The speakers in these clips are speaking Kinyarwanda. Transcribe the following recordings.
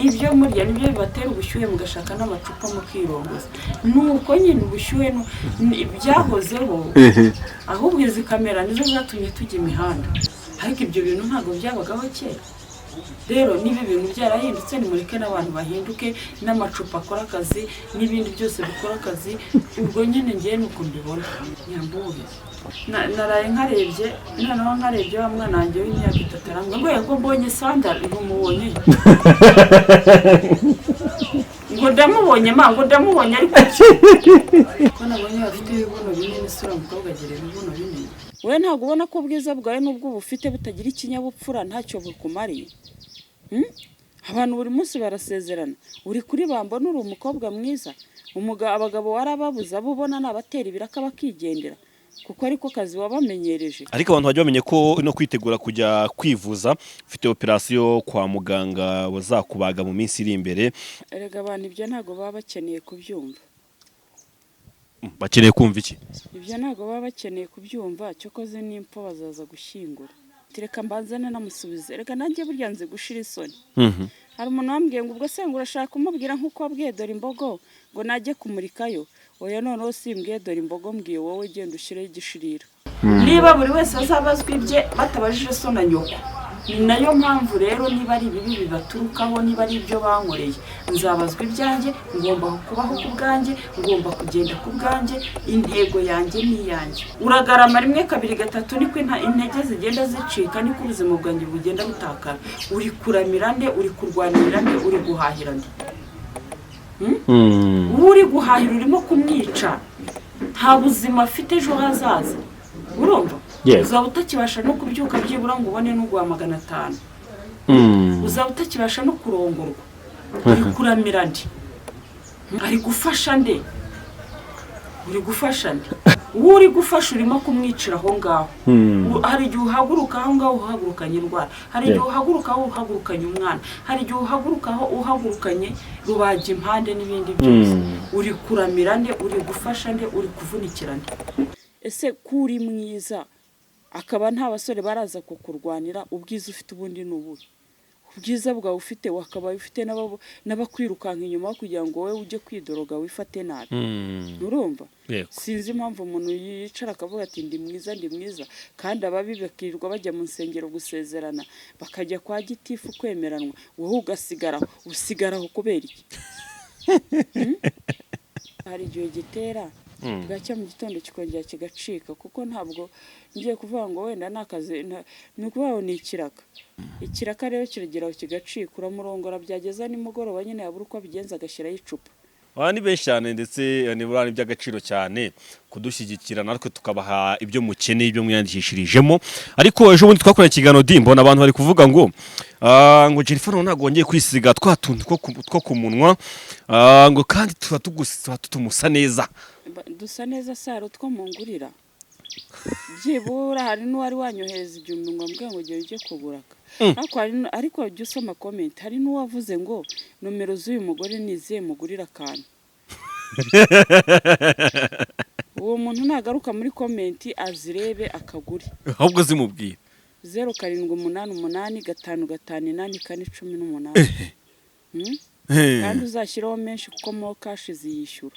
ibyo murya nibyo bibatera ubushyuhe mugashaka n'amacupa mukirongoza nuko nyine ubushyuhe byahozeho ahubwo izi kamera nizo zatumye tujya imihanda ariko ibyo bintu ntabwo byabagaho kera rero niba ibintu byarahindutse nimureke n'abantu bahinduke n'amacupa akora akazi n'ibindi byose bikora akazi ubwo nyine ngiye nuko mbibona nyambuye naraye nkarebye noneho nkarebye wa mwana wanjye w'imyaka 3 arambwa ngo yego mbonye sandal ntumubonye ngo ndamubonye ariko ko nabonye bafite ibibuno binini sura mukobwa agere ibibuno binini we ntabwo ubona ko ubwiza bwawe n'ubwo bufite butagira ikinyabupfura ntacyo bukumariye abantu buri munsi barasezerana uri kuri bambona uri umukobwa mwiza abagabo warababuza abo ubona nabatera ibiraka bakigendera kuko ariko kazi wabamenyereje ariko abantu bajya bamenye ko no kwitegura kujya kwivuza ufite operation kwa muganga bazakubaga mu minsi iri imbere erega abantu ibyo ntago baba bakeneye kubyumva bakeneye kumva iki ibyo ntago baba bakeneye kubyumva cyo koze n'impfa bazaza gushyingura tireka mbanzane namusubize erega nanjye burya nzi gushira isoni hari umuntu wambwiye ngo ubwo se ngo urashaka kumubwira nkuko wabwiye dore imbogo ngo najye kumurikayo oya noneho simbwiye dore imbogo mbwiye wowe genda ushireho igishirira niba buri wese azabazwa ibye batabajije so na nyoko ni nayo mpamvu rero niba ari ibibi bibaturukaho niba ari ibyo bankoreye nzabazwa ibyanjye ngomba kubaho ku bwanjye ngomba kugenda ku bwanjye intego yanjye niyanjye uragarama rimwe kabiri gatatu niko intege zigenda zicika niko ubuzima bwanjye bugenda butakara uri kuramira nde uri kurwanira nde uri guhahira nde uri guhahira urimo kumwica nta buzima afite ejo hazaza urumva uzaba utakibasha no kubyuka byibura ngo ubone n'ugwa 500 uzaba utakibasha no kurongorwa uri kuramira nde ari gufasha nde uri gufasha nde uri gufasha urimo kumwicira aho ngaho hari igihe uhaguruka aho ngaho uhagurukanye indwara hari igihe uhaguruka aho uhagurukanye umwana hari igihe uhaguruka aho uhagurukanye rubaga impande n'ibindi byose uri kuramira nde uri gufasha nde uri kuvunikira nde ese kuri mwiza akaba nta basore baraza kukurwanira ubwiza ufite ubundi n'ubuhe ubwiza bwawe ufite wakaba ufite n'abakwirukanka inyuma kugira ngo wowe ujye kwidoroga wifate nabi urumva sinzi impamvu umuntu yicara akavuga ati ndi mwiza kandi ababi bakirirwa bajya mu nsengero gusezerana bakajya kwa gitifu kwemeranwa wowe usigaraho kubera iki hari igihe gitera bwacya mu gitondo kikongera kigacika kuko ntabwo ngiye kuvuga ngo wenda nakaze ni ukuvuga ni ikiraka rero kirageraho kigacika uramurongora byageza nimugoroba nyine yabura uko abigenza agashyiraho icupa ni benshi cyane ndetse ni burani by'agaciro cyane kudushyigikira natwe tukabaha ibyo mukeneye ibyo mwiyandikishirijemo ariko ejo bundi twakoranye ikiganiro mbona abantu bari kuvuga ngo Jennifer ntabwo wongeye kwisiga twatuntu two ku munwa ngo kandi tuba tumusa neza dusa neza saro two mungurira byibura hari n'uwari wanyohereza igihumbi ngo mbwe ngo ujye kuguraka ariko jya usoma comment hari n'uwavuze ngo nomero z'uyu mugore niziye mugurira akantu uwo muntu nagaruka muri comment azirebe akagure ahubwo zimubwira 0785558418 kandi uzashyiraho menshi kuko mo cash ziyishyura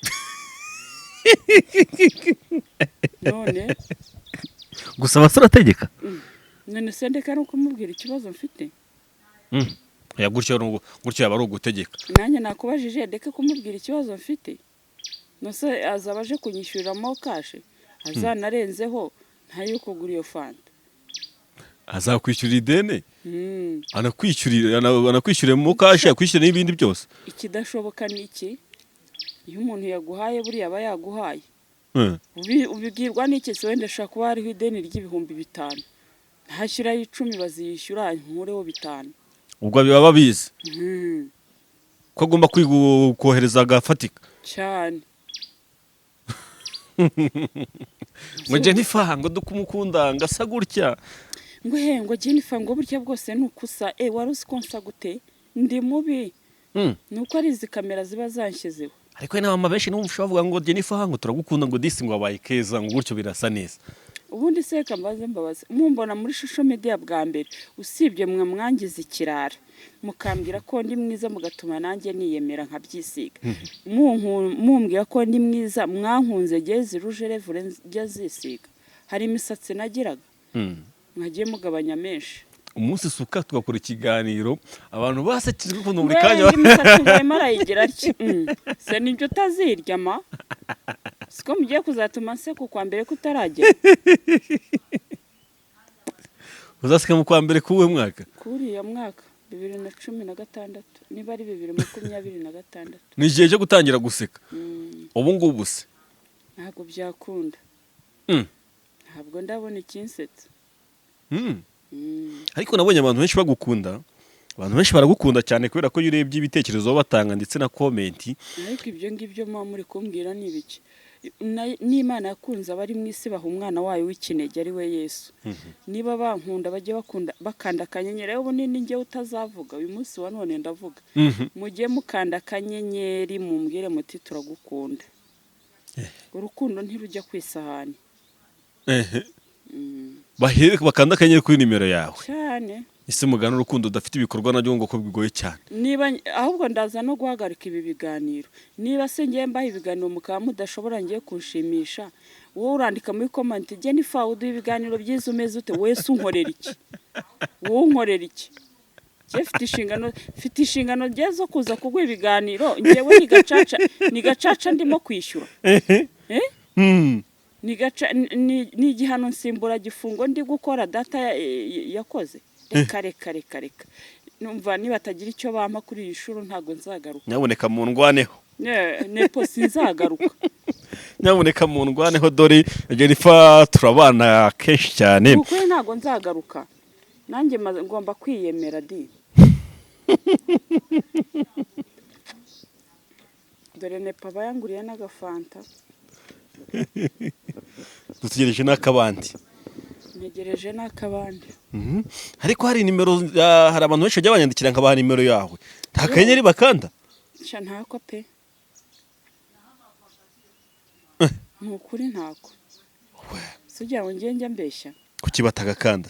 none gusa basarategeka none sendeka no kumubwira ikibazo mfite ya gutyo yaba ari ugutegeka nanjye nakubajije ndeke kumubwira ikibazo mfite nose azabaje kunyishyurira mo cash azanarenzeho ntayo kugura iyo fanta azakwishyurira idene anakwishyurira mu cash yakwishyurira n'ibindi byose ikidashoboka ni iki iyo umuntu yaguhaye buri yaba yaguhaye ubibwirwa n'iki se wenda shaka kuba hariho ideni ry'ibihumbi 5 hashyiraho 10 baziyishyura nkureho 5 ubwo biba babizi ko agomba kohereza agafatika cyane ngo Jennifer ngo dukumukunda ngasa gutya ngo Jennifer ngo burya bwose nukusa waruzi konsa gute ndi mubi nuko ari izi kamera ziba zanshyizeho ariko n'abama benshi n'umufasha bavuga ngo Jennifer ngo turagukunda ngo disi ngo wabaye keza ngo gutyo birasa neza ubundi se kambaze mbabaza mumbona muri social media bwa mbere usibye mwe mwangize ikirara mukambwira ko ndi mwiza mugatuma nanjye niyemera nkabyisiga mumbwira ko ndi mwiza mwankunze geze ruje revure njya zisiga hari imisatsi nagiraga mwagiye mugabanya menshi umunsi suka tugakora ikiganiro abantu basekije ukuntu muri kanya imisatsi ngaye marayigira ati se nibyo utazirya ma siko mugiye kuzatuma se ku kwa mbere kutaragera uzasika mu kwa mbere kuwe mwaka kuri ya mwaka 2016 niba ari 2026 ni igihe cyo gutangira guseka ubu ngubu se ntabwo byakunda ntabwo ndabona ikinsetsa ariko nabonye abantu benshi bagukunda abantu benshi baragukunda cyane kubera ko yurebye ibitekerezo batanga ndetse na comment ariko ibyo ngibyo mwa muri kumbwira ni biki n'Imana yakunze abari mu isi baha umwana wayo w'ikinege ari we Yesu niba bankunda bajye bakunda bakanda kanyenyeri ubu nini nge utazavuga uyu munsi wa none ndavuga mujye mukanda kanyenyeri mumbwire muti turagukunda urukundo ntirujya kwisahani bahere bakanda kanyenyeri kuri nimero yawe cyane ise mugana urukundo udafite ibikorwa najyo ngo ko bigoye cyane niba ahubwo ndaza no guhagarika ibi biganiro niba se ngiye mbaha ibiganiro mukaba mudashobora ngiye kunshimisha wowe urandika muri comment Jennifer uduha ibiganiro byiza umeze ute wese unkorera iki wowe unkorera iki mfite inshingano zo kuza kuguha ibiganiro ngewe ni gacaca ndimo kwishyura ni igihano nsimbura gifungo ndi gukora data yakoze reka numva niba atagira icyo bampa kuri iyi shuro ntago nzagaruka nyaboneka mu ndwaneho nepo sinzagaruka nyaboneka mu ndwaneho dore Jennifer turabana kenshi cyane kuko ntago nzagaruka nanjye ngomba kwiyemera di dore nepa bayanguriye n'agafanta dutegereje n'akabandi ntegereje n'akabandi ariko hari nimero hari abantu benshi bajya banyandikira nkabaha nimero yawe nta kanyenyeri bakanda ntako pe nukuri ntako sugira ngo ngenge mbeshya kuki batagakanda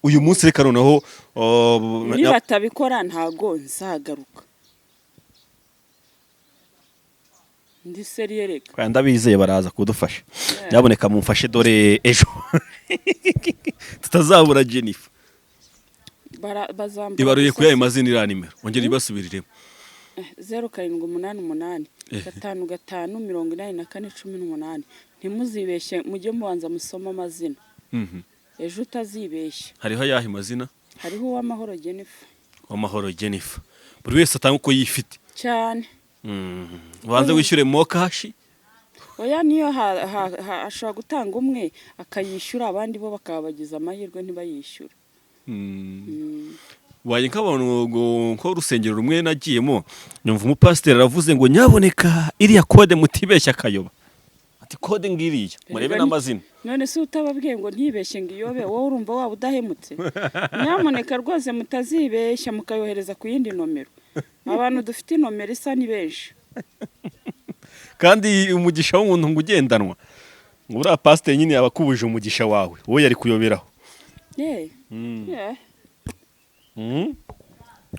uyu munsi reka noneho niba batabikora ntago nzagaruka ndi seriye reka kandi abizeye baraza kudufasha nyaboneka mumfashe dore ejo tutazabura Jennifer ibaruye kuya imazina ira nimero ongera ibasubiriremo 0788 558418 ntimuzibeshye mujye mubanza musoma amazina ejo utazibeshye hariho yahe mazina hariho uw'amahoro Jennifer uw'amahoro Jennifer buri wese atanga uko yifite cyane wanze wishyure mo kashi oya niyo ashobora gutanga umwe akayishyura abandi bo bakabagiza amahirwe ntibayishyure waye nk'abantu ko urusengero rumwe nagiyemo nyumva umupasiteri aravuze ngo nyaboneka iriya kode mutibeshya akayoba ati kode ngiriya murebe n'amazina none se utababwiye ngo ntibeshye ngo iyobe wowe urumva waba udahemutse nyamuneka rwose mutazibeshya mukayohereza ku yindi nomero abantu dufite nomero isa ni benshi kandi umugisha w'umuntu ngo ugendanwa ngo uriya pasiteri nyine yabakubuje umugisha wawe wowe yari kuyoberaho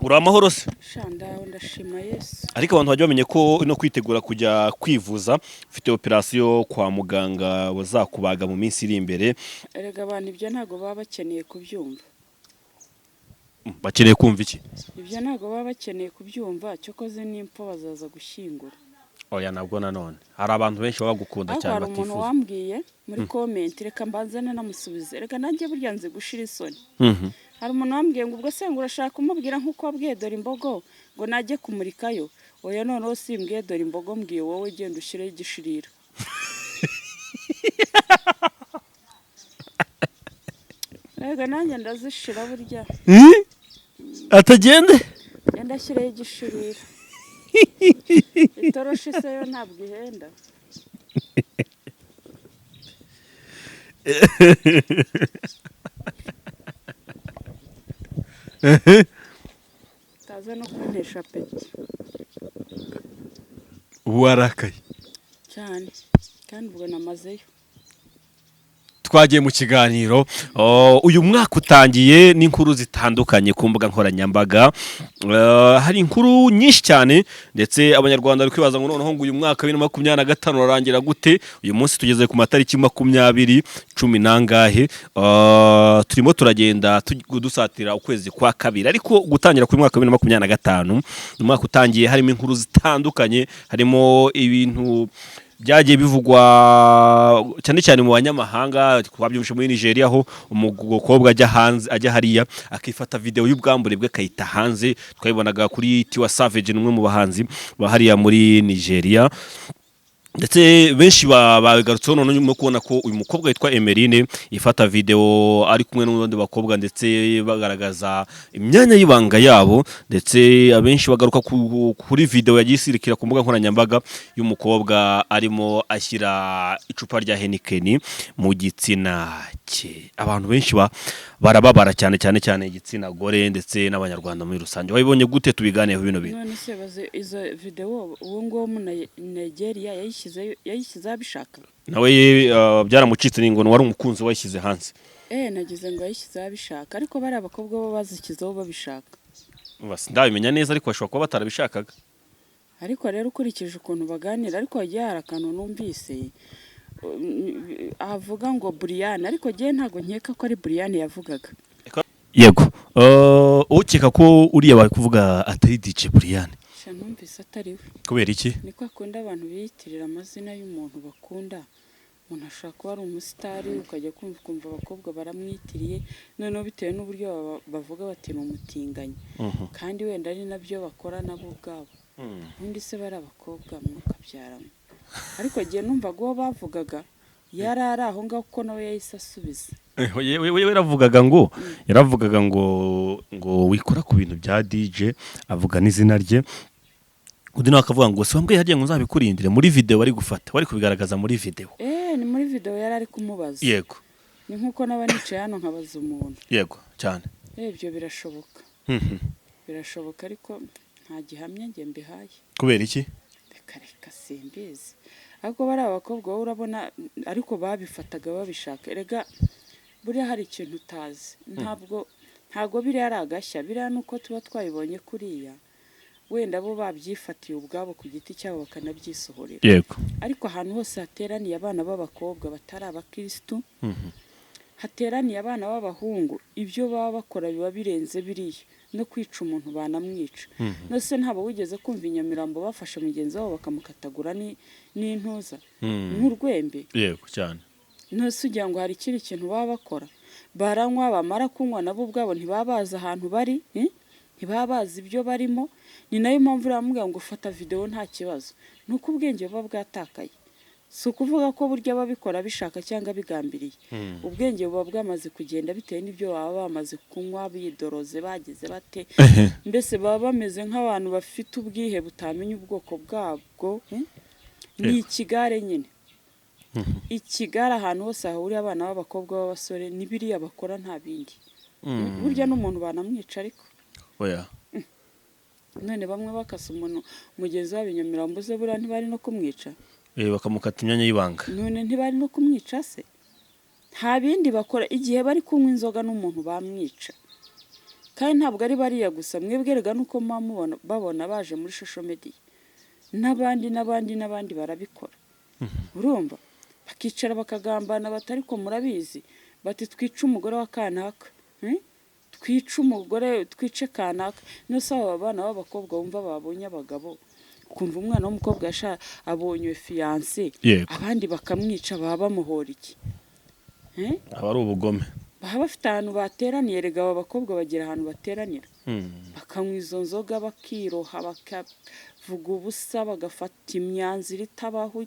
uri amahoro se shandaho ndashima Yesu ariko abantu bajya bamenye ko no kwitegura kujya kwivuza ufite operasiyo kwa muganga bazakubaga mu minsi iri imbere erega abantu ibyo ntago baba bakeneye kubyumva bakeneye kumva iki ibyo ntago baba bakeneye kubyumva cyokoze n'impfu bazaza gushyingura oya nabwo nanone hari abantu benshi baba bagukunda cyane batifuza umuntu wambwiye muri comment reka mbanzane namusubize reka nanjye burya nzi gushira isoni hari umuntu wambwiye ngo ubwo se ngo urashaka kumubwira nk'uko wabwiye dore imbogo ngo najye kumurikayo oya noneho simbwiye dore imbogo mbwiye wowe genda ushireho igishirira rega nanjye ndazishira burya atagende genda ashyireho igishirira itoroshi se yo ntabwo ihenda taza no kuntesha peti warakaye cyane kandi ubwo namazeyo twagiye mu kiganiro. Uyu mwaka utangiye n'inkuru zitandukanye ku mbuga nkoranyambaga. Hari inkuru nyinshi cyane ndetse abanyarwanda bari kwibaza ngo noneho ngo uyu mwaka 2025 urarangira gute. Uyu munsi tugeze ku matariki 20 nangahe. Turimo turagenda dusatira ukwezi kwa kabiri, ariko gutangira ku mwaka 2025 umwaka utangiye harimo inkuru zitandukanye, harimo ibintu byagiye bivugwa cyane cyane mu banyamahanga. Twabyumvise muri Nigeria aho umukobwa ajya hariya akifata video y'ubwambure bwe kayita hanze. Twayibonaga kuri Tiwa Savage, n'umwe mu bahanzi bahariya muri Nigeria, ndetse benshi bagarutseho none no kubona ko uyu mukobwa yitwa Emeline ifata video ari kumwe n'undi bakobwa, ndetse bagaragaza imyanya y'ibanga yabo, ndetse abenshi bagaruka kuri video yagisirikira ku mbuga nkoranyambaga y'umukobwa arimo ashyira icupa rya Heineken mu gitsina cye. Abantu benshi barababara cyane igitsina gore ndetse n'abanyarwanda muri rusange. Wabibonye gute? Tubiganiye bino bintu. None se baze izo video uwo ngo mu Nigeria yayishyize abishaka nawe byaramucitse n'ingono, wari umukunzi wayishyize hanze. Nagize ngo yayishyize abishaka, ariko bari abakobwa bo bazikizaho babishaka. Ndabimenya neza, ariko bashobora kuba batarabishakaga. Ariko rero ukurikije ukuntu baganira, ariko hagiye hari akantu numvise avuga ngo Brian, ariko giye ntago nkeka ko ari Brian yavugaga. Yego, ukeka ko uriya bari kuvuga atari DJ Brian? Numvise atariwe. Kubera iki? Niko akunda abantu biyitirira amazina y'umuntu bakunda. Umuntu ashaka kuba ari umusitari, ukajya kumva abakobwa baramwitiriye, noneho bitewe n'uburyo bavuga bati n'umutinganyi. Kandi wenda ari nabyo bakora nabo ubwabo. Undi se bari abakobwa mukabyaramo. Ariko giye numvaga uwo bavugaga yarari aho ngaho kuko nawe yahise asubiza. Yaravugaga ngo wikora ku bintu bya DJ, avuga n'izina rye. Undi nawe akavuga ngo se wambwiye hagiye ngo nzabikurindire muri video bari gufata, bari kubigaragaza muri video. Ni muri video yarari kumubaza. Yego. Ni nkuko nabanicaye hano nkabaza umuntu. Yego cyane. Ibyo birashoboka. Birashoboka, ariko nta gihamya nge mbihaye. Kubera iki? Reka simbizi. Ariko bari abakobwa urabona, ariko babifataga babishaka. Erega buriya hari ikintu utazi. Ntago biriya ari agashya, biriya nuko tuba twabibonye kuriya. Wenda bo babyifatiye ubwabo ku giti cyabo bakanabyisohorera. Yego. Ariko ahantu hose hateraniye abana b'abakobwa batari abakristo, hateraniye abana b'abahungu, ibyo baba bakora biba birenze biriya, no kwica umuntu banamwica. Nose ntabo wigeze kumva Inyamirambo bafashe mugenzi wabo bakamukatagura n'intuza nk'urwembe. Yego cyane. Nose ugira ngo hari ikindi kintu baba bakora, baranywa, bamara kunywa nabo ubwabo ntibabaza ahantu bari, ntibabaza ibyo barimo. Ni nayo mpamvu uramubwira ngo fata video nta kibazo, nuko ubwenge buba bwatakaye. Si ukuvuga ko burya babikora bishaka cyangwa bigambiriye. Ubwenge buba bwamaze kugenda bitewe n'ibyo baba bamaze kunywa, bidoroze, bagize bate. Mbese baba bameze nk'abantu bafite ubwihe butamenya ubwoko bwabwo. Ni ikigare nyine. Ikigare ahantu hose hahuriye abana b'abakobwa b'abasore n'ibiriya bakora nta bindi. Burya n'umuntu banamwica ariko. Oya. None bamwe bakasa umuntu mugenzi wabo Inyamirambo ze buriya ntibari no kumwica. Bakamukata imyanya y'ibanga. None ntibari no kumwica se? Nta bindi bakora igihe bari kunywa inzoga n'umuntu bamwica. Kandi ntabwo ari bariya gusa, mwebwerega nuko babona baje muri social media. N'abandi barabikora. Urumva? Bakicara bakagambana batari ko murabizi. Bati twica umugore wa kanaka. Twica umugore, twice kanaka. Nose aba bana b'abakobwa bumva babonye abagabo, kumva umwana w'umukobwa abonye fiancé, abandi bakamwica, baba bamuhora iki? Aba ari ubugome. Baba bafite ahantu bateraniye. Erega aba bakobwa bagira ahantu bateranira, bakanywa izo nzoga, bakiroha, bakavuga ubusa, bagafata imyanzuro itabaho,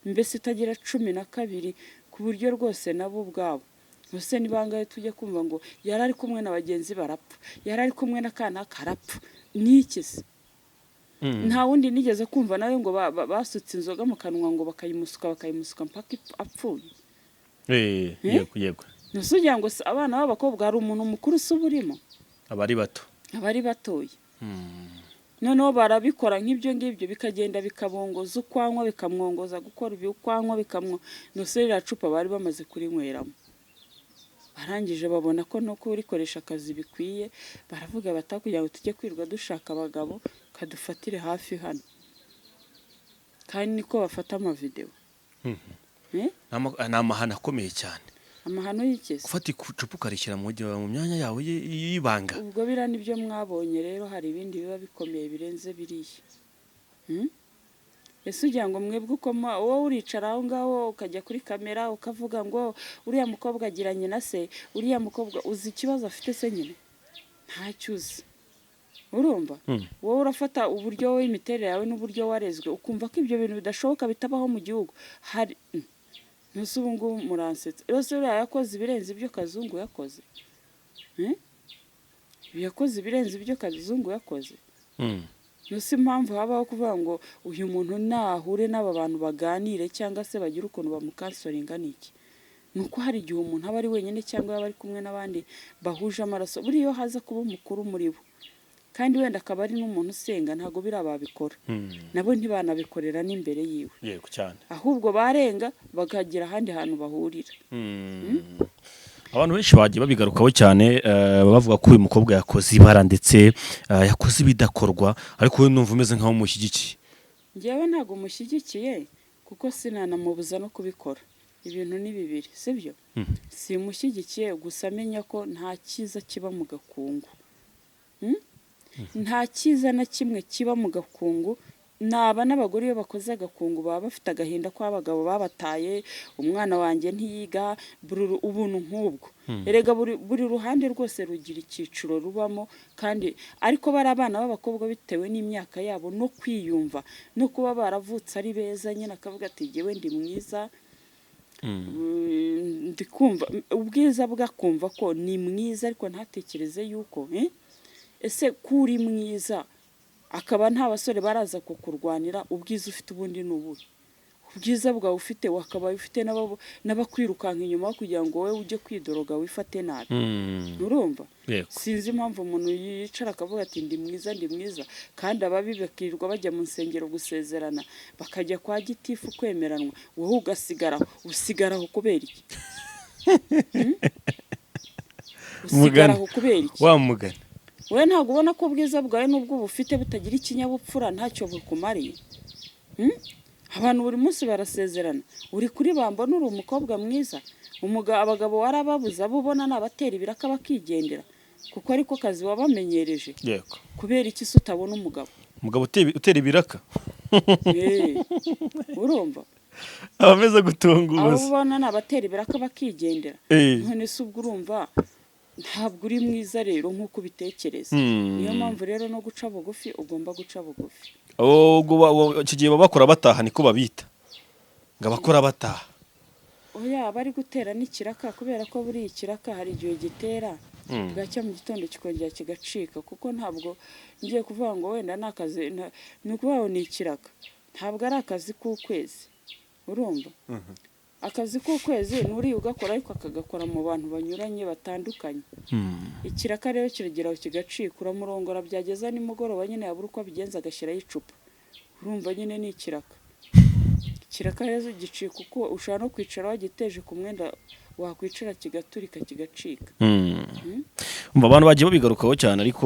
mbese itagira 12, ku buryo rwose nabo ubwabo. Nose nibangaye tujya kumva ngo yarari kumwe na bagenzi barapfa, yarari kumwe na kana karapfa. Niki se? Nta wundi nigeze kumva nawe ngo basutse inzoga mu kanwa ngo bakayimusuka mpaka apfuye. Yego. Nose ugira ngo abana b'abakobwa hari umuntu mukuru uburimo? Abari bato. Abari batoye. noneho barabikora nk'ibyo ngibyo bikagenda bikabongoza ukwanywa bikamwongoza gukora ibi ukwanywa nose ririya cupa bari bamaze kurinyweramo. Barangije babona ko no kurikoresha akazi bikwiye, baravuga batakugira ngo tujye kwirwa dushaka abagabo kadufatire hafi hano, kandi niko bafata amavideo. Ni amahano akomeye cyane. Amahano y'ikese gufata icupa ukarishyira mu myanya yawe y'ibanga. Ubwo bira nibyo mwabonye rero, hari ibindi biba bikomeye birenze biriya. Ese ugira ngo mwebwe ukoma wowe uricara aho ngaho ukajya kuri kamera ukavuga ngo uriya mukobwa agiranye na se, uriya mukobwa uzi ikibazo afite se nyine ntacyo uzi. Urumva wowe urafata uburyo w'imiterere yawe n'uburyo warezwe ukumva ko ibyo bintu bidashoboka bitabaho mu gihugu. Hari nusubu ngo muransetsa rose uriya yakoze ibirenze ibyo Kazungu yakoze. Yakoze ibirenze ibyo Kazungu yakoze. Nusi impamvu habaho kuvuga ngo uyu muntu nahure n'aba bantu baganire cyangwa se bagira ukuntu bamukansoringa niki. Nuko hari igihe umuntu aba ari wenyine cyangwa yaba ari kumwe n'abandi bahuje amaraso, buri yo haza kuba umukuru muri bo, kandi wenda akaba ari n'umuntu usenga ntago birababikora. Nabo ntibanabikorera n'imbere yiwe. Yego cyane. Ahubwo barenga bakagira ahandi hantu bahurira. Abantu benshi bagiye babigarukaho cyane bavuga ko uyu mukobwa yakoze ibara ndetse yakoze ibidakorwa, ariko we numva umeze nkaho umushyigikiye. Njyewe ntago mushyigikiye kuko sinanamubuza no kubikora. Ibintu ni bibiri, sibyo? Simushyigikiye gusa amenya ko nta cyiza kiba mu gakungu. Nta cyiza na kimwe kiba mu gakungu. Naba n'abagore iyo bakoze agakungu baba bafite agahinda ko abagabo babataye, umwana wanjye ntiyiga, ubuntu nk'ubwo. Erega buri ruhande rwose rugira icyiciro rubamo, kandi ariko bari abana b'abakobwa bitewe n'imyaka yabo no kwiyumva no kuba baravutse ari beza, nyine akavuga ati jyewe ndi mwiza. Ndikumva ubwiza bwakumva ko ni mwiza, ariko ntatekereze yuko ese kuri mwiza akaba nta basore baraza kukurwanira. Ubwiza ufite ubundi n'ubuhe? Ubwiza bwawe ufite wakabaye ufite n'abakwirukanka inyuma kugira ngo wowe ujye kwidoroga wifate nabi. Urumva? Sinzi impamvu umuntu yicara akavuga ati ndi mwiza, kandi ababi bakirirwa bajya mu nsengero gusezerana bakajya kwa gitifu kwemeranwa, wowe usigaraho kubera iki? Usigaraho kubera iki? Wa mugani we ntabwo ubona ko ubwiza bwawe n'ubwo bufite butagira ikinyabupfura ntacyo bukumariye? Abantu buri munsi barasezerana, uri kuri bamba n'uri umukobwa mwiza. Abagabo warababuza abo ubona nabatera ibiraka bakigendera, kuko ariko kazi wabamenyereje. Yego. Kubera iki se utabona umugabo utera ibiraka? Urumva? Abameze gutunguza. Abo ubona nabatera ibiraka bakigendera. None se ubwo urumva ntabwo uri mwiza rero nk'uko ubitekereza. Niyo mpamvu rero no guca bugufi ugomba guca bugufi. Kigiye bakora bataha niko babita, ngo abakora bataha. Oya, bari gutera n'ikiraka, kubera ko buri ikiraka hari igihe gitera bwacya mu gitondo kikongera kigacika, kuko ntabwo ngiye kuvuga ngo wenda nakazi ni ukuvuga ni ikiraka, ntabwo ari akazi k'ukwezi. Urumva? Akazi k'ukwezi nuri ugakora, ariko akagakora mu bantu banyuranye batandukanye. Ikiraka rero kirageraho kigacika, uramurongora byageza nimugoroba nyine yabura uko abigenza agashyiraho icupa. Urumva nyine ni ikiraka. Ikiraka rero gicika uko ushobora no kwicara wagiteje ku mwenda, wakwicara kigaturika kigacika. Abantu bagiye babigarukaho cyane, ariko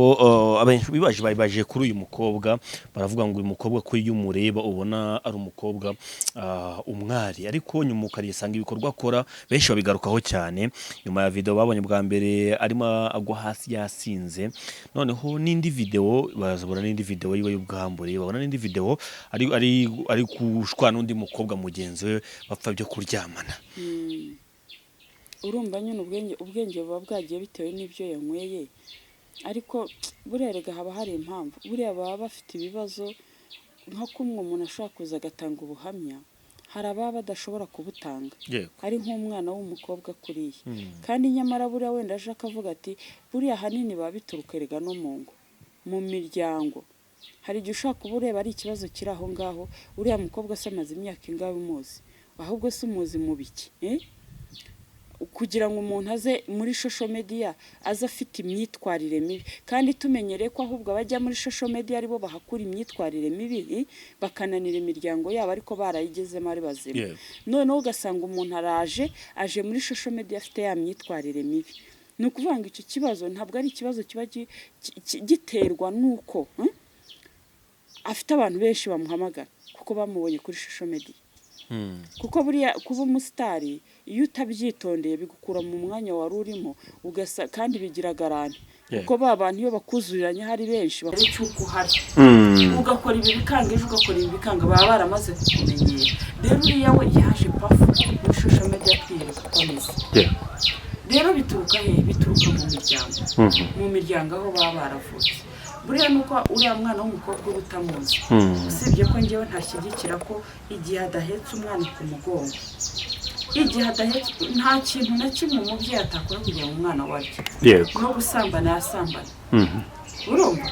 abenshi bibaje kuri uyu mukobwa, baravuga ngo uyu mukobwa ko iyo umureba ubona ari umukobwa umwari, ariko nyuma ukarisanga ibikorwa akora. Benshi babigarukaho cyane nyuma ya video babonye bwa mbere arimo agwa hasi yasinze, noneho n'indi video bazabona n'indi video yiwe y'ubwambure, babona n'indi video ari kushwana n'undi mukobwa mugenzi we bapfa byo kuryamana. Urumva nyine ubwenge buba bwagiye bitewe n'ibyo yanyweye, ariko burerega haba hari impamvu. Buriya baba bafite ibibazo, nko kumwe umuntu ashobora kuza agatanga ubuhamya, hari ababa badashobora kubutanga, ari nk'umwana w'umukobwa kuriya. Kandi nyamara buriya wenda aje akavuga ati buriya hanini baba bituruka erega no mu ngo, mu miryango. Hari igihe ushobora kuba ureba ari ikibazo kiri aho ngaho, uriya mukobwa se amaze imyaka ingahe umuzi, ahubwo se umuzi mu biki? kugira ngo umuntu aze muri social media aza afite imyitwarire mibi, kandi tumenyereye ko ahubwo bajya muri social media aribo bahakura imyitwarire mibi bakananira imiryango yabo ariko barayigezemo ari bazima. Noneho ugasanga umuntu aje muri social media afite ya myitwarire mibi. Ni ukuvuga ngo icyo kibazo ntabwo ari ikibazo kiba giterwa nuko afite abantu benshi bamuhamagara kuko bamubonye kuri social media. Kuko buriya kuba umusitari iyo utabyitondeye bigukura mu mwanya wari urimo kandi bigira garante. Kuko bantu iyo bakuzuriranye hari benshi bakucyuko hari ugakora ibi bikanga ejo ugakora ibi bikanga baba baramaze kukumenyera. Rero uriya we yaje pafu kuri social media kwiyereka ko ameze. Rero bituruka mu miryango aho baba baravutse. Buriya nuko uriya mwana w'umukobwa utamuzi, usibye ko ngewe ntashyigikira ko igihe adahetse umwana ku mugongo, igihe adahetse nta kintu na kimwe umubyeyi atakora kugira ngo umwana warye, no gusambana yasambana. Urumva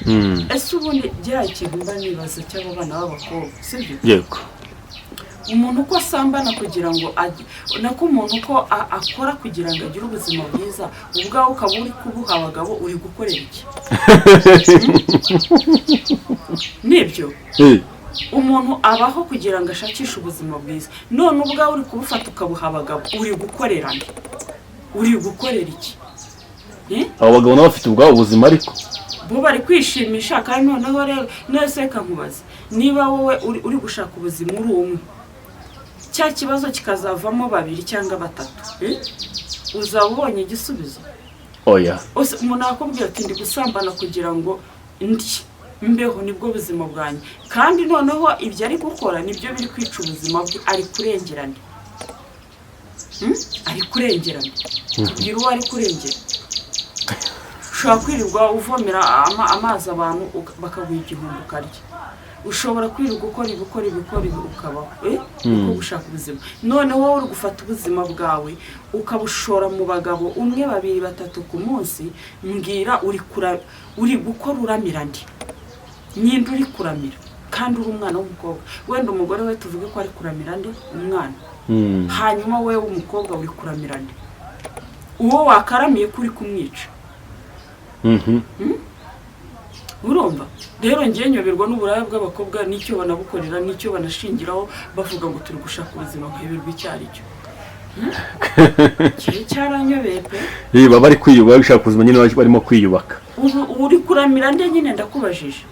ese ubundi bya ikintu mba nibaza cy'abo bana b'abakobwa, sibyo? Yego. Umuntu uko asambana kugira ngo nako umuntu uko akora kugira ngo agire ubuzima bwiza, ubwawe ukaba uri kubuha abagabo uri gukorera iki? Nibyo umuntu abaho kugira ngo ashakishe ubuzima bwiza, none ubwawe uri kubufata ukabuha abagabo uri gukorera nde? Uri gukorera iki? Abo bagabo nabo bafite ubwabo ubuzima ariko bo bari kwishimisha. Kandi noneho rero nese kankubaza, niba wowe uri gushaka ubuzima uri umwe, cya kibazo kikazavamo 2 cyangwa 3, uzaba ubonye igisubizo? Oya. Umuntu akubwira ati ndi gusambana kugira ngo mbeho nibwo buzima bwanjye, kandi noneho ibyo ari gukora nibyo biri kwica ubuzima bwe. Ari kurengerana, ari kurengerana. Tubwira uwo ari kurengera. Ushobora kwirirwa uvomera amazi abantu bakaguha igihumbi ukarya. Ushobora kwirirwa gukora ukabaho uko gushaka ubuzima. None wowe uri gufata ubuzima bwawe ukabushora mu bagabo 1, 2, 3 ku munsi, mbwira uri gukora uramira ndi nyindi uri kuramira, kandi uri umwana w'umukobwa. Wenda umugore we tuvuge ko ari kuramira ndi umwana, hanyuma we w'umukobwa uri kuramira ndi uwo wakaramiye kuri kumwica. Urumva rero ngiye nyoberwa n'uburaya bw'abakobwa n'icyo banabukorera n'icyo banashingiraho bavuga ngo turi gushaka ubuzima nk'ibirwa icyari cyo. Cyaranyobeye pe. Baba bari kwiyubaka, bashaka ubuzima nyine barimo kwiyubaka. Uri kuramira nde nyine ndakubajije?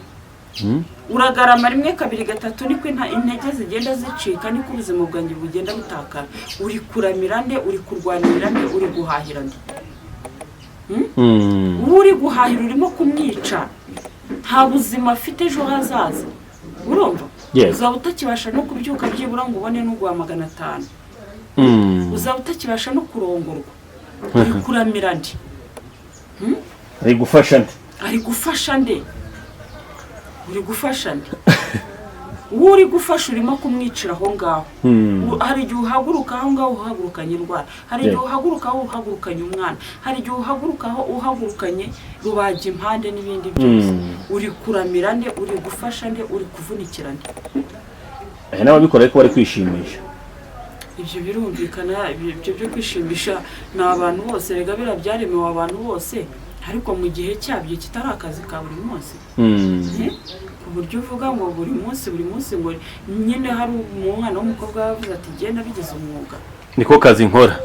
Uragarama 1, 2, 3 niko intege zigenda zicika, niko ubuzima bwanjye bugenda butakara. Uri kuramira nde? Uri kurwanira nde? Uri guhahira nde? Uri guhahira urimo kumwica, nta buzima afite ejo hazaza. Urumva uzaba utakibasha no kubyuka byibura ngo ubone n'ugwa 500. Uzaba utakibasha no kurongorwa. Uri kuramira nde? Ari gufasha nde? Ari gufasha nde? Uri gufasha nde? Uri gufasha urimo kumwicira aho ngaho. Hari igihe uhaguruka aho ngaho uhagurukanye indwara, hari igihe uhaguruka aho uhagurukanye umwana, hari igihe uhaguruka aho uhagurukanye rubaga impande n'ibindi byose. Uri kuramira nde? Uri gufasha nde? Uri kuvunikira nde? N'ababikora ariko bari kwishimisha. Ibyo birumvikana, ibyo byo kwishimisha ni abantu bose, rega birabyaremewe abantu bose, ariko mu gihe cyabyo kitari akazi ka buri munsi. Ku buryo uvuga ngo buri munsi ngo nyine hari umwana w'umukobwa yavuze ati genda bigize umwuga, niko kazi nkora,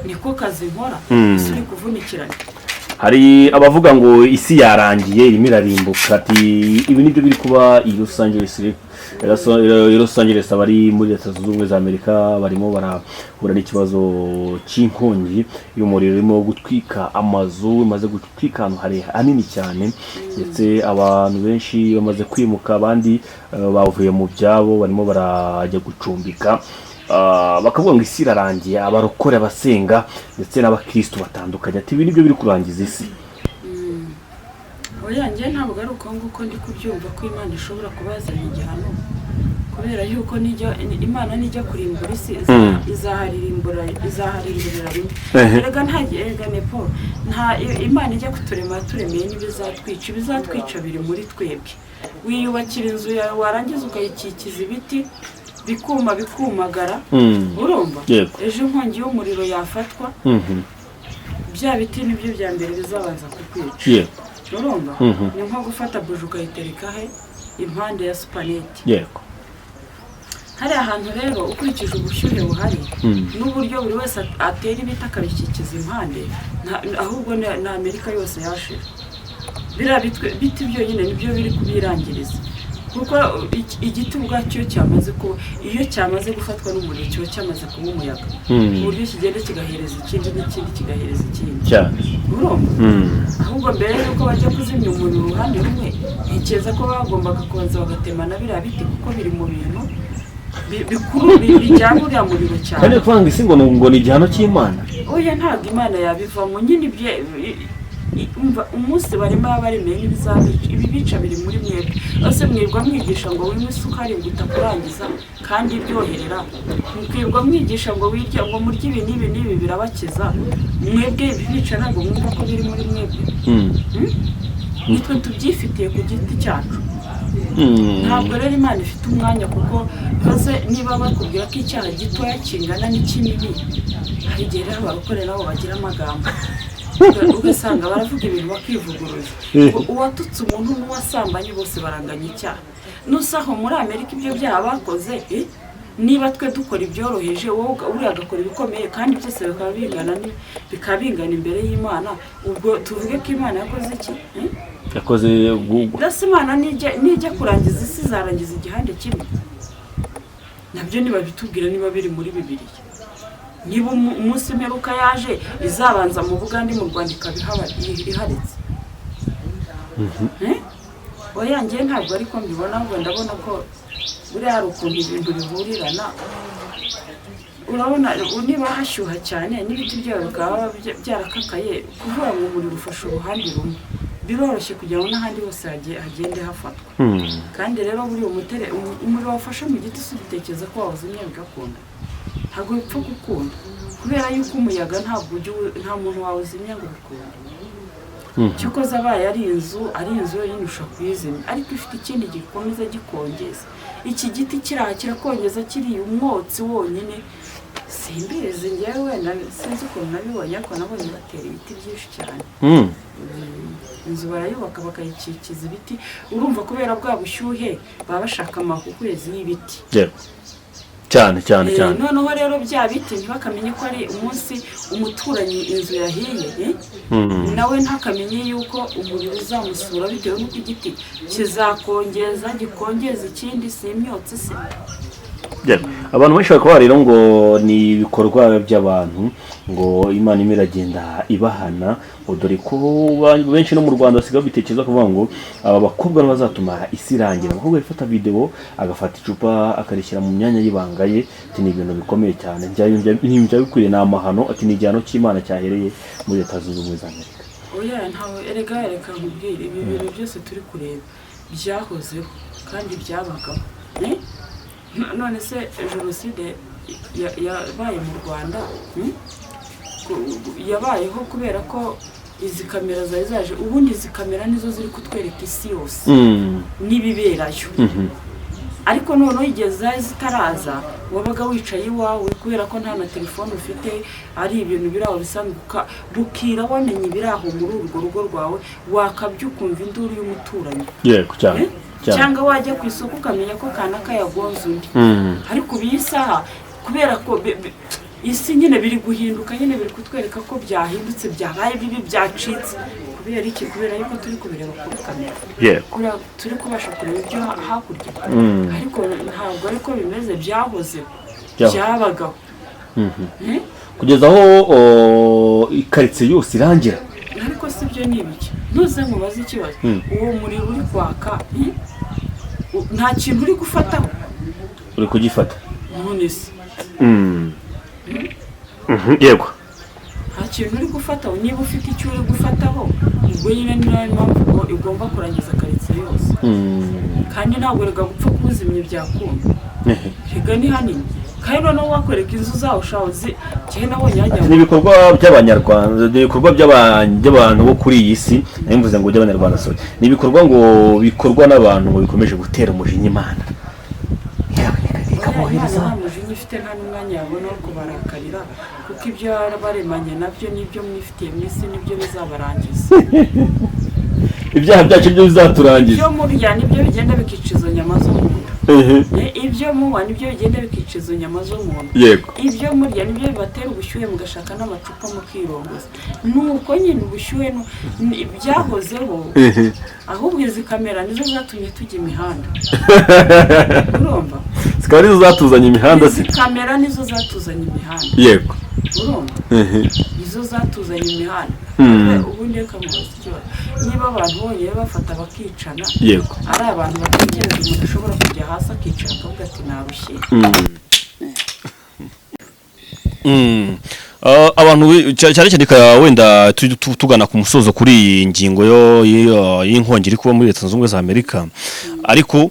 uri kuvunikirana. Hari abavuga ngo isi yarangiye irimo irarimbuka, ati ibi nibyo biri kuba i Los Angeles abari muri Leta Zunze Ubumwe za Amerika barimo barahura n'ikibazo cy'inkongi y'umuriro irimo gutwika amazu, imaze gutwika ahantu hanini cyane, ndetse abantu benshi bamaze kwimuka, abandi bavuye mu byabo barimo barajya gucumbika. Bakavuga ngo isi irarangiye, abarokore, abasenga ndetse n'abakristo batandukanye, ati ibi nibyo biri kurangiza isi. Oya njye ntabwo ari uko nguko ndi kubyumva ko Imana ishobora kubazana igihano, kubera yuko Imana nijya kurimbura isi izaharirimbura rimwe. Erega nepo nta Imana ijya kuturema turemeye n'ibizatwica biri muri twebwe. Wiyubakira inzu yawe warangiza ukayikikiza ibiti bikumagara. Urumva ejo inkongi y'umuriro yafatwa, bya biti nibyo bya mbere bizabanza kukwica. yego urumva ni nko gufata buji ukayitereka he impande ya supaneti. yego hari ahantu rero ukurikije ubushyuhe buhari n'uburyo buri wese atera ibiti akabikikiza impande, ahubwo na Amerika yose yashira. Biriya biti byonyine nibyo biri kubirangiriza, kuko igiti ubwacyo cyamaze kuba, iyo cyamaze gufatwa n'umuriro kiba cyamaze kuba umuyaga, uburyo kigenda kigahereza ikindi n'ikindi kigahereza ikindi cyane. urumva ahubwo mbere yuko bajya kuzimya umuriro uruhande rumwe, ntekereza ko bagombaga kubanza bagatema na biriya biti, kuko biri mu bintu bikuru bijyana uriya muriro cyane. kandi kuvanga isi ngo ni igihano cy'Imana. oya ntabwo Imana yabivamo nyine umunsi barimo baremeye n'ibizabica, ibi bica biri muri mwebwe. ese mwirwa mwigisha ngo winywe isukari ngo utakurangiza kandi iryoherera, mwirwa mwigisha ngo wirya ngo murye ibi n'ibi n'ibi birabakiza, mwebwe ibi bica ntabwo mwumva ko biri muri mwebwe. nitwe tubyifitiye ku giti cyacu. ntabwo rero Imana ifite umwanya, kuko maze niba bakubwira ko icyaha gitoya kingana n'ikinini, hari igihe rero abarokore nabo bagira amagambo ugasanga baravuga ibintu bakivuguruza. uwatutse umuntu n'uwasambanye bose baranganya icyaha. nusaho muri Amerika ibyo byaha bakoze, niba twe dukora ibyoroheje wowe uriya agakora ibikomeye, kandi byose bikaba bingana imbere y'Imana, ubwo tuvuge ko Imana yakoze iki? yakoze ndetse Imana nijya kurangiza isi izarangiza igihande kimwe. nabyo ntibabitubwira niba biri muri Bibiliya. niba umunsi imperuka yaje izabanza mu Bugande mu Rwanda ikaba iharetse. oya ngiye ntabwo ariko mbibona, ahubwo ndabona ko buriya hari ukuntu ibintu bihurirana. urabona niba hashyuha cyane n'ibiti byawe bikaba byarakakaye, kuvuga ngo umuriro ufashe uruhande rumwe biroroshye kugira ngo n'ahandi hose hagende hafatwa. kandi rero buriya umuriro wafashe mu giti si utekereza ko wawuzimya bigakunda, ntabwo bipfa gukunda, kubera yuko umuyaga nta muntu wawuzimya ngo bikunde. cyokoze abaye ari inzu yonyine ushobora kuyizimya, ariko ifite ikindi gikomeza gikongeza. iki giti kiraha kirakongeza kiriya umwotsi wonyine. simbizi ngewe wenda sinzi ukuntu nabibonye, ariko nabonye batera ibiti byinshi cyane. inzu barayubaka bakayikikiza ibiti, urumva kubera bwa bushyuhe baba bashaka amahuhwezi y'ibiti cyane. noneho rero bya biti ntibakamenye ko ari umunsi umuturanyi inzu yahiye, nawe ntakamenye yuko umuriro uzamusura bitewe n'uko igiti kizakongeza gikongeza ikindi, si imyotsi se. abantu benshi bakaba rero ngo ni ibikorwa by'abantu, ngo Imana imwe iragenda ibahana, dore ko benshi no mu Rwanda basigaye bitekereza kuvuga ngo aba bakobwa bazatuma isi irangira. Umukobwa yifata video agafata icupa akarishyira mu myanya y'ibanga ye, ati ni ibintu bikomeye cyane, ntibyo bikwiriye, ni amahano, ati ni igihano cy'Imana cyahereye muri Leta Zunze Ubumwe za Amerika. oya ntawe reka nkubwire, ibi bintu byose turi kureba byahozeho kandi byabagaho. none se jenoside yabaye mu Rwanda yabayeho kubera ko izi kamera zari zaje. ubundi izi kamera nizo ziri kutwereka isi yose n'ibiberayo, ariko noneho igihe zari zitaraza wabaga wicaye iwawe, kubera ko nta na telefone ufite, ari ibintu biri aho bisanzwe, bukira wamenye ibiri aho muri urwo rugo rwawe, wakabya ukumva induru y'umuturanyi. yego cyane. cyangwa wajya ku isoko ukamenya ko kanaka yagonze undi. ariko ubu iyi saha kubera ko isi nyine biri guhinduka, nyine biri kutwereka ko byahindutse, byabaye bibi, byacitse. kubera iki? kubera yuko turi kubireba kuri kamera, turi kubasha kureba ibyo hakurya, ariko ntabwo ariko bimeze, byahozeho, byabagaho. kugeza aho ikaritsiye yose irangira. ariko si byo ni ibiki? ntuze mubaze ikibazo, uwo muriro uri kwaka nta kintu uri gufataho, uri kugifata none se yego nta kintu uri gufataho. niba ufite icyo uri gufataho, ubwo nyine niyo mpamvu igomba kurangiza karitsiye yose. kandi ntabwo rega gupfa kuwuzimya byakunda, rega ni hanini. kandi noneho wakwereka inzu zawe ushahoze cyane nabonye hajya ni ibikorwa by'Abanyarwanda, ni ibikorwa by'abantu bo kuri iyi si. Nimvuze ngo by'Abanyarwanda, sorry, ni ibikorwa ngo bikorwa n'abantu ngo bikomeje gutera umujinya Imana. kohereza nta mujinya ufite nta n'umwanya yabona wo kubarakarira kuko ibyo baremanye nabyo n'ibyo mwifitiye mu isi nibyo bizabarangiza ibyaha byacu byo bizaturangiza ibyo murya nibyo bigenda bikica izo nyama zo mu nda ibyo munywa nibyo bigenda bikica izo nyama zo mu nda yego ibyo murya nibyo bibatera ubushyuhe mugashaka n'amacupa mukirongoza nuko nyine ubushyuhe byahozeho ahubwo izi kamera nizo zatumye tujya imihanda urumva zikaba arizo zatuzanye imihanda izi kamera nizo zatuzanye imihanda yego urumva nizo zatuzanye imihanda ubundi reka mubaze ikibazo niba abantu bonyine bafata bakicana yego ari abantu batekereza umuntu ashobora kujya hasi akicara akavuga ati narushye abantu cyane cyane wenda tugana ku musozo kuri iyi ngingo y'inkongi iri kuba muri Leta Zunze Ubumwe za Amerika ariko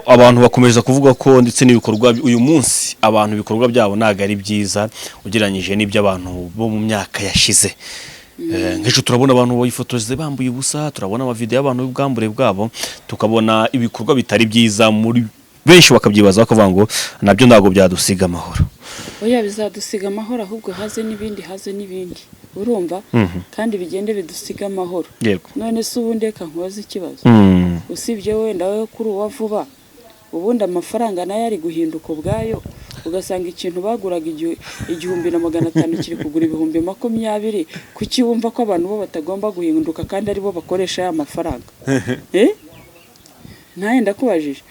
abantu bakomeza kuvuga ko ndetse n'ibikorwa uyu munsi abantu ibikorwa byabo ntago ari byiza ugereranyije n'ibyo abantu bo mu myaka yashize nk'ejo turabona abantu bayifotoze bambuye ubusa turabona amavideo y'abantu b'ubwambure bwabo tukabona ibikorwa bitari byiza muri benshi bakabyibaza bakavuga ngo nabyo ntago byadusiga amahoro oya bizadusiga amahoro ahubwo haze n'ibindi urumva kandi bigende bidusiga amahoro none se ubundi reka nkubaze ikibazo usibye wenda we kuri uwa vuba ubundi amafaranga nayo ari guhinduka ubwayo ugasanga ikintu baguraga 1,500 kiri kugura 20,000 kuki wumva ko abantu bo batagomba guhinduka kandi ari bo bakoresha ya mafaranga naye ndakubajije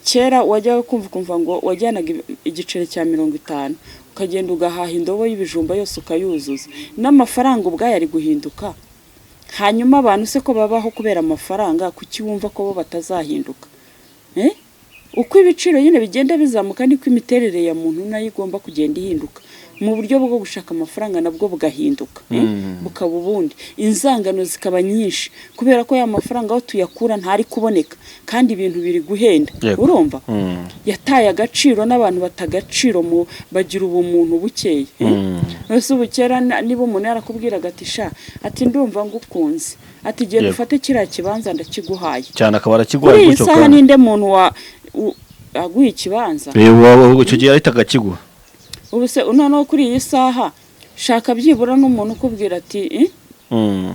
kera wajya kumva ngo wajyanaga igiceri cya 50 ukagenda ugahaha indobo y'ibijumba yose ukayuzuza n'amafaranga ubwayo ari guhinduka hanyuma abantu se ko babaho kubera amafaranga kuki wumva ko bo batazahinduka uko ibiciro nyine bigenda bizamuka niko imiterere ya muntu nayo igomba kugenda ihinduka mu buryo bwo gushaka amafaranga nabwo bugahinduka bukaba ubundi inzangano zikaba nyinshi kubera ko ya mafaranga aho tuyakura ntari kuboneka kandi ibintu biri guhenda urumva yataye agaciro n'abantu batagaciro mu bagira ubumuntu bukeye ese ubukera niba umuntu yarakubwiraga ati sha ati ndumva ngukunze ati genda ufate kiriya kibanza ndakiguhaye cyane akabara kiguhaye gutyo kandi ninde muntu aguye ikibanza icyo gihe ahitaga kiguha ubu se noneho kuri iyi saha shaka byibura n'umuntu ukubwira ati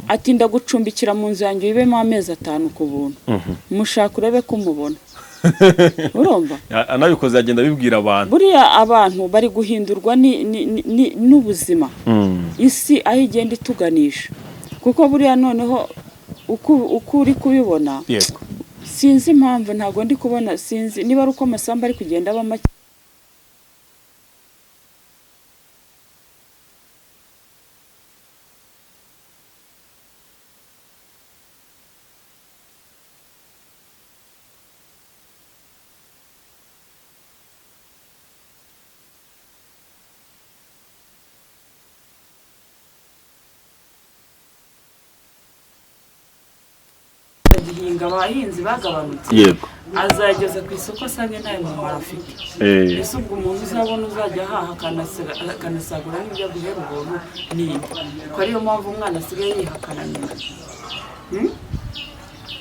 ati ndagucumbikira mu nzu yanjye ibemo amezi 5 ku buntu mushaka urebe ko umubona urumva anabikoze agenda bibwira abantu buriya abantu bari guhindurwa n'ubuzima isi aho igenda ituganisha kuko buriya noneho uko uri kubibona sinzi impamvu ntago ndi kubona sinzi niba ari uko amasamba ari kugenda aba make gihinga abahinzi bagabanutse yego azageza ku isoko asange ntayo mumaro afite ese ubwo umuntu uzabona uzajya ahaha akanasagura n'ibyo guhera ubuntu ni ko ariyo mpamvu umwana asigaye yihakana nyina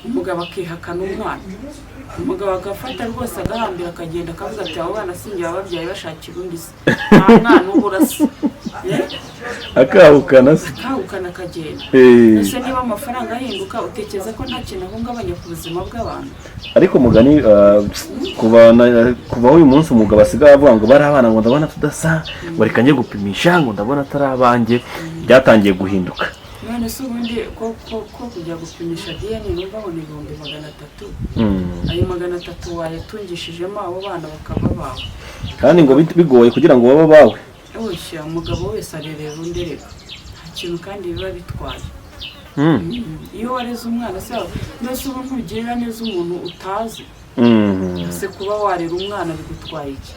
umugabo akihakana umwana umugabo agafata rwose agahambira akagenda akavuga ati abo bana sinjye bababyaye bashakira undi se nta mwana ubura se akahukana akagenda ese niba amafaranga ahinduka utekereza ko nta kintu ahungabanya ku buzima bw'abantu ariko mugani kuva uyu munsi umugabo asigaye avuga ngo bari abana ngo ndabona tudasa ngo reka njye gupimisha ngo ndabona atari abanjye byatangiye guhinduka none se ubundi ko kujya gupimisha DNA numva ngo ni 300 ayo 300 wayatungishijemo abo bana bakaba bawe kandi ngo bigoye kugira ngo baba bawe oshya umugabo wese arerera undi reka nta kintu kandi biba bitwaye iyo wareze umwana se nose ubu ntugirira neza umuntu utazi se kuba warera umwana bigutwaye iki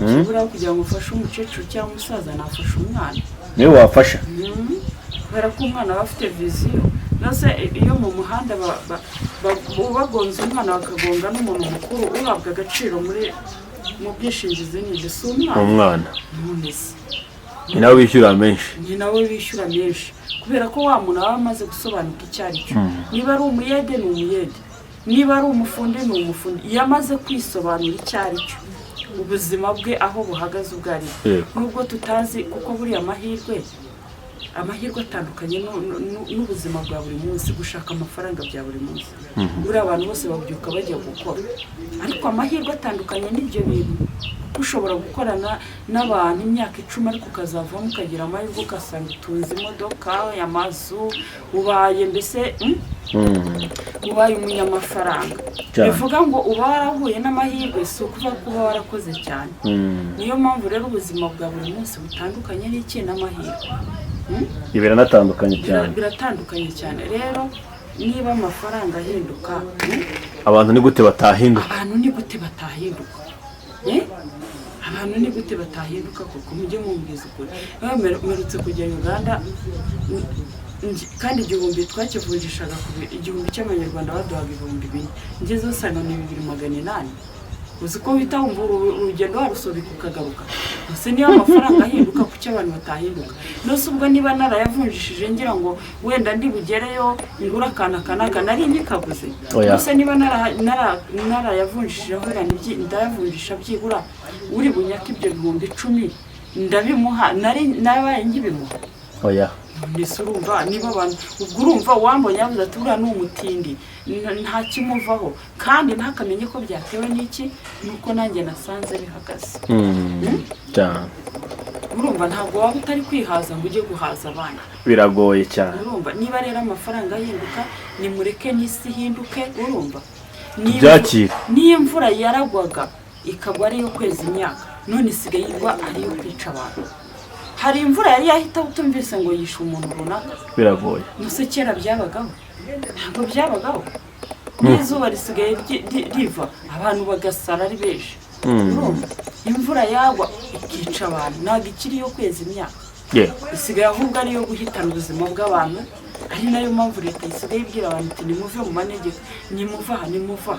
kibura kugira ngo ufashe umukecuru cyangwa umusaza nafashe umwana niwe wafasha kubera ko umwana aba afite viziyo nose iyo mu muhanda bagonze umwana bakagonga n'umuntu mukuru uhabwa agaciro mu bwishingizi ni si umwana ni nawe wishyura menshi kubera ko wa muntu aba amaze gusobanuka icyo ari cyo niba ari umuyede ni umuyede niba ari umufundi ni umufundi iyo amaze kwisobanura icyo ari cyo ubuzima bwe aho buhagaze ubwo ari nubwo tutazi kuko buriya amahirwe atandukanye n'ubuzima bwa buri munsi gushaka amafaranga bya buri munsi buriya abantu bose babyuka bajya gukora ariko amahirwe atandukanye n'ibyo bintu ushobora gukorana n'abantu imyaka 10 ariko ukazavamo ukagira amahirwe ugasanga utunze imodoka amazu ubaye mbese ubaye umunyamafaranga bivuga ngo uba warahuye n'amahirwe si ukuvuga ko uba warakoze cyane niyo mpamvu rero ubuzima bwa buri munsi butandukanye n'iki n'amahirwe biratandukanye cyane biratandukanye cyane rero niba amafaranga ahinduka abantu ni gute batahinduka abantu ni gute batahinduka kuko mujye mumbwiza ukuri merutse kujya Uganda kandi igihumbi twakivunjishaga igihumbi cy'amanyarwanda baduhaga 4,000 ngeze usanga ni 2,800 uzi ko wita wumva urugendo warusubika ukagaruka ese niyo amafaranga ahinduka kuki abantu batahinduka nose ubwo niba narayavunjishije ngira ngo wenda ndi bugereyo ngura kanaka nari nyikaguze nose niba narayavunjishije ahura ndayavunjisha byibura uri bunyaka ibyo 10,000 ndabimuha nabaye ngibimuha nise urumva niba abantu ubwo urumva wambonye yavuze ati uriya ni umutindi nta kimuvaho kandi ntakamenye ko byatewe n'iki nuko nanjye nasanze bihagaze urumva ntabwo waba utari kwihaza ngo ujye guhaza abana biragoye cyane urumva niba rero amafaranga ahinduka nimureke n'isi hinduke urumva niyo imvura yaragwaga ikagwa ariyo kweza imyaka none isigaye igwa ariyo kwica abantu hari imvura yari yahita utumvise ngo yishe umuntu runaka biragoye nuse kera byabagaho ntabwo byabagaho n'izuba risigaye riva abantu bagasara ari benshi imvura yagwa ikica abantu ntabwo ikiriyo kweza imyaka isigaye ahubwo ariyo guhitana ubuzima bw'abantu ari nayo mpamvu leta isigaye ibwira abantu iti nimuve mu manegeko nimuva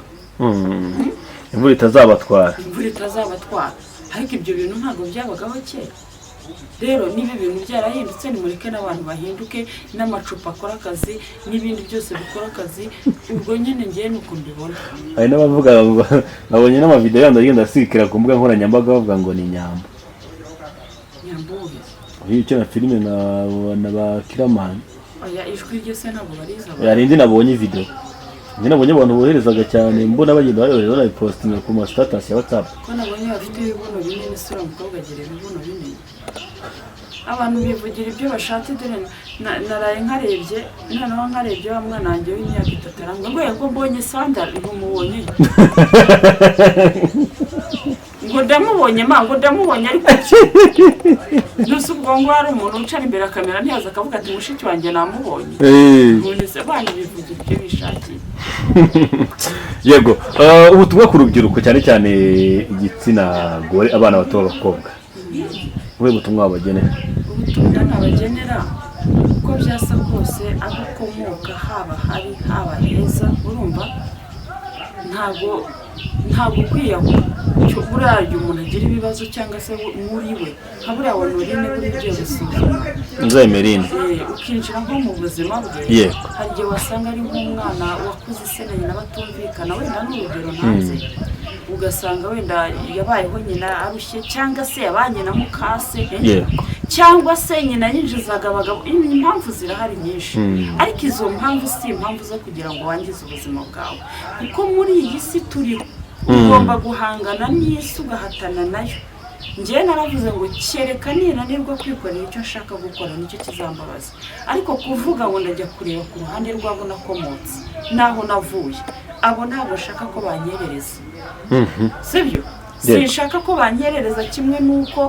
imvura itazabatwara ariko ibyo bintu ntabwo byabagaho kera rero niba ibintu byarahindutse nimureke n'abantu bahinduke n'amacupa akora akazi n'ibindi byose bikora akazi ubwo nyine ngiye nuko mbibona hari n'abavuga ngo nabonye n'amavideo yandi agenda asikira ku mbuga nkoranyambaga bavuga ngo ni nyambo icyo na filime na ba Kiramani ijwi ryo se ntabwo bariza yarindi nabonye video nabonye abantu boherezaga cyane mbona bagenda bayohereza posting ku ma status ya WhatsApp ko nabonye bafite ibibuno binini sura mukobwa agira ibibuno binini abantu bivugira ibyo bashatse dore naraye nkarebye noneho nkarebye wa mwana wanjye w'imyaka 3 arambwa ngo yego mbonye sandal ntumubonye ngo ndamubonye ariko nuse ubwo ngo hari umuntu ucara imbere kamera ntiyaza akavuga ati mushiki wanjye namubonye none se bandi bivugira ibyo bishakiye yego ubutumwa ku rubyiruko cyane cyane igitsina gore abana bato b'abakobwa ubutumwa wabagenera uko byasa kose aho ukomoka haba heza urumva ntabwo kwiyahura buriya umuntu agira ibibazo cyangwa se muri we nka buriya wa Norine buri gihe gusuzuma Nzemerine ukinjira nko mu buzima bwe hari igihe wasanga ari nk'umwana wakuze isenanye n'abatumvikana wenda n'urugero ntanze ugasanga wenda yabayeho nyina arushye cyangwa se yabanye na mukase cyangwa se nyina yinjizaga abagabo impamvu zirahari nyinshi ariko izo mpamvu si impamvu zo kugira ngo wangize ubuzima bwawe kuko muri iyi si turiho ugomba guhangana n'isi ugahatana nayo njyewe naravuze ngo kereka ninanirwa kwikorera icyo nshaka gukora nicyo kizambabaza ariko kuvuga ngo ndajya kureba ku ruhande rwabo nakomotse naho navuye abo ntabwo nshaka ko banyerereza sibyo sinshaka ko banyerereza kimwe nuko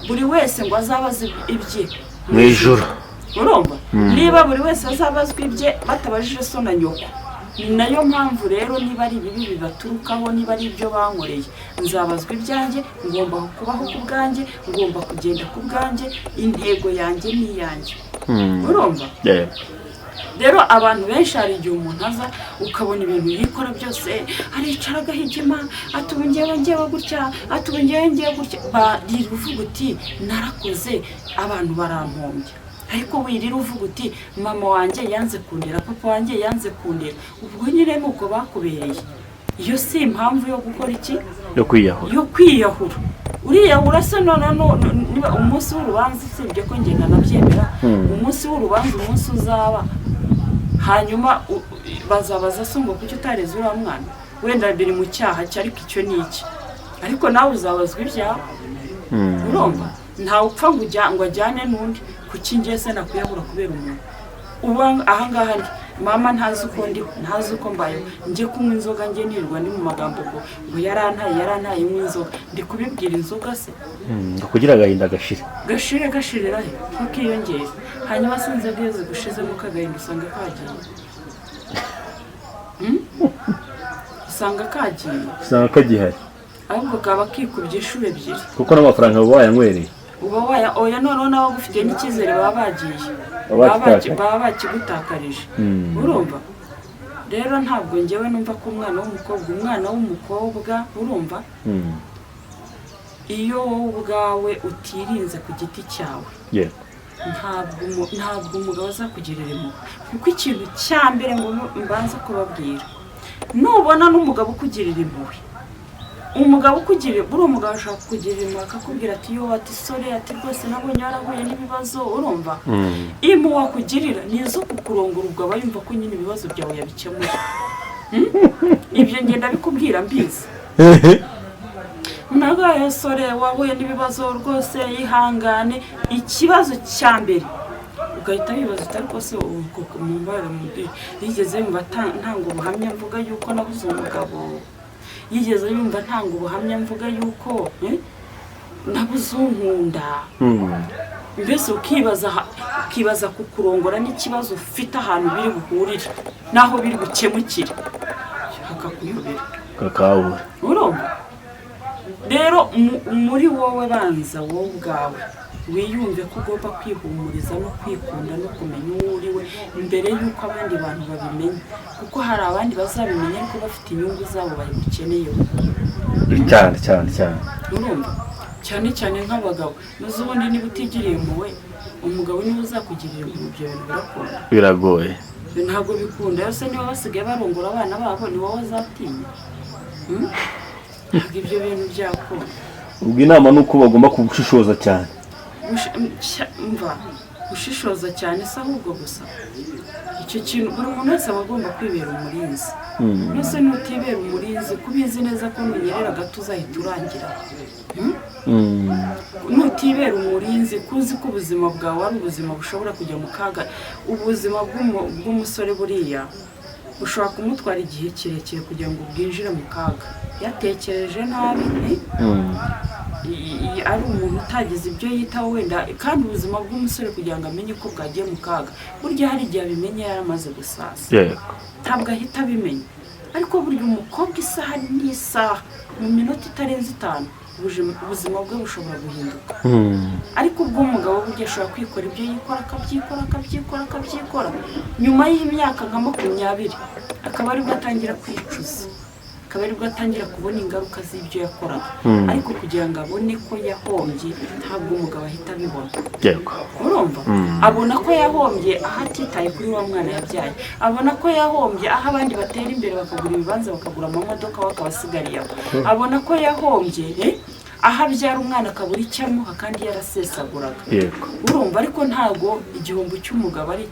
buri wese ngo azabaze ibye mu ijuru urumva niba buri wese azabazwa ibye batabajije so na nyoko nayo mpamvu rero niba ari ibibi bibaturukaho niba ari ibyo bankoreye nzabazwa ibyanjye ngomba kubaho ku bwanjye ngomba kugenda ku bwanjye intego yanjye n'iyanjye urumva rero abantu benshi hari igihe umuntu aza ukabona ibintu yikora byose aricara agahigima ati ubu ngewe gutya ati ubu ngewe gutya barira uvuga uti narakoze abantu barampombye ariko wirira uvuga uti mama wanjye yanze kundera papa wanjye yanze kundera ubwo nyine nuko bakubereye iyo si impamvu yo gukora iki, yo kwiyahura. Uriyahura se none niba umunsi w'urubanza usibye ko ngenda nabyemera, umunsi w'urubanza umunsi uzaba, hanyuma bazabaza se ngo kuki utareze uriya mwana, wenda biri mu cyaha cye ariko icyo ni iki, ariko nawe uzabazwa ibyawe. Urumva ntawe upfa ngo ajyane n'undi, kuki ngiye se nakwiyahura kubera umuntu. Ubu ahangaha mama ntazi uko ndiho, ntazi uko mbayeho, njye kunywa inzoga njye nirwa ndi mu magambo ngo yarantaye nywa inzoga, ndi kubibwira inzoga se kugira agahinda gashirira he ntukiyongere, hanyuma se inzoga iyo zigushizemo kagahinda usanga kagihari, ahubwo kaba kikubye inshuro ebyiri, kuko n'amafaranga uba wayanywereye, oya noneho nawe bagufitiye n'icyizere baba bakigutakarije. Urumva rero ntabwo ngewe numva ko umwana w'umukobwa urumva, iyo wowe ubwawe utirinze ku giti cyawe ntabwo umugabo azakugirira impuhwe, kuko ikintu cya mbere ngo mbanza kubabwira, nubona n'umugabo ukugirira impuhwe, umugabo ukugirira buri umugabo ashaka kukugirira impuhwe akakubwira ati yo ati sore ati rwose nabonye warahuye n'ibibazo, urumva impuhwe wakugirira ni izo kukurongora, ubwo aba yumva ko nyine ibibazo byawe yabikemuye. Ibyo ngenda bikubwira mbizi. Nagaye sore wahuye n'ibibazo rwose yihangane, ikibazo cya mbere ugahita wibaza utari rwose umumbara yigeze yumva ntango ubuhamya mvuga yuko nabuze umugabo, yigeze yumva ntango ubuhamya mvuga yuko nabuze unkunda. Mbese ukibaza kukurongora n'ikibazo ufite ahantu biri buhurire naho biri bukemukire, hakakuyobera kakabura. Urumva rero muri wowe banza wowe ubwawe wiyumve ko ugomba kwihumuriza no kwikunda no kumenya uwo uriwe mbere y'uko abandi bantu babimenya, kuko hari abandi bazabimenya ariko bafite inyungu zabo babikeneye cyane. Urumva cyane nk'abagabo, maze ubundi niba utigiriye impuhwe umugabo niwe uzakugirira impuhwe, ibyo bintu biragoye, ntabwo bikunda. Yose niba basigaye barongora abana babo ni wowe azatinya, ntabwo ibyo bintu byakunda. ubwo inama ni uko bagomba gushishoza cyane, gushishoza cyane se ahubwo gusa icyo kintu buri muntu wese aba agomba kwibera umurinzi. Mbese nutibera umurinzi kubizi neza ko nunyerera gato uzahita urangira. Nutibera umurinzi kuzi ko ubuzima bwawe ari ubuzima bushobora kujya mu kaga. Ubuzima bw'umusore buriya ushobora kumutwara igihe kirekire kugira ngo bwinjire mu kaga, yatekereje nabi, ari umuntu utagize ibyo yitaho wenda, kandi ubuzima bw'umusore kugira ngo amenye ko bwagiye mu kaga, burya hari igihe abimenye yaramaze gusasa, ntabwo ahita abimenya. Ariko burya umukobwa isaha n'isaha mu minota itarenze 5 ubuzima bwe bushobora guhinduka. Ariko ubw'umugabo burya ashobora kwikora ibyo yikora akabyikora nyuma y'imyaka nka 20 akaba aribwo atangira kwicuza, akaba aribwo atangira kubona ingaruka z'ibyo yakoraga. Ariko kugira ngo abone ko yahombye ntabwo umugabo ahita abibona. Urumva abona ko yahombye aho atitaye kuri wa mwana yabyaye, abona ko yahombye aho abandi batera imbere bakagura ibibanza bakagura amamodoka bakabasigariye, abona ko yahombye aho abyara umwana akabura icyo amuha kandi yarasesaguraga. Urumva ariko ntabwo igihombo cy'umugabo ari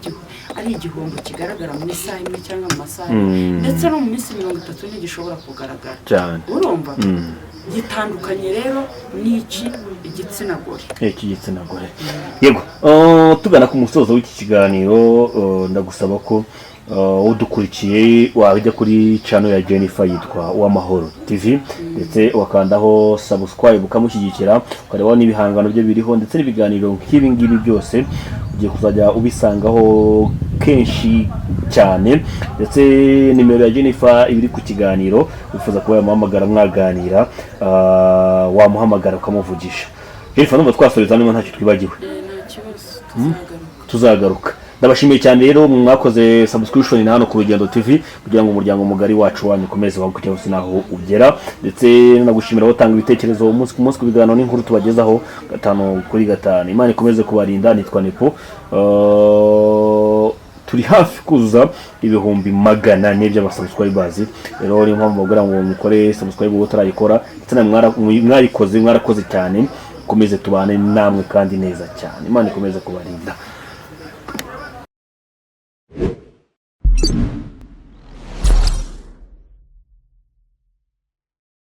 igihombo kigaragara mu isaha imwe cyangwa mu masaha ndetse no mu minsi 30 ntigishobora kugaragara. Urumva gitandukanye rero n'iki igitsina gore. Yego tugana ku musozo w'iki kiganiro, ndagusaba ko udukurikiye wajya kuri channel ya Jennifer yitwa Uwamahoro TV, ndetse wakandaho subscribe ukamushyigikira ukareba n'ibihangano bye biriho, ndetse n'ibiganiro nk'ibi ngibi byose ugiye kuzajya ubisangaho kenshi cyane. Ndetse nimero ya Jennifer ibiri ku kiganiro, wifuza kuba yamuhamagara mwaganira, wamuhamagara ukamuvugisha. Jennifer, numva twasoreza niba ntacyo twibagiwe. Tuzagaruka. Ndabashimiye cyane rero mwakoze subscription na hano ku Rugendo TV kugira ngo umuryango mugari wacu wanyu ukomeze wagukira hose naho ugera, ndetse nagushimira batanga ibitekerezo umunsi ku munsi ku biganiro n'inkuru tubagezaho 5 kuri 5. Imana ikomeze kubarinda. Nitwa Nepo. turi hafi kuzuza ibihumbi 100 by'abasubscribers. Rero niyo mpamvu bagira ngo mukore subscribe uwo utarayikora, ndetse na mwarakoze cyane. Komeze tubane namwe kandi neza cyane. Imana ikomeze kubarinda.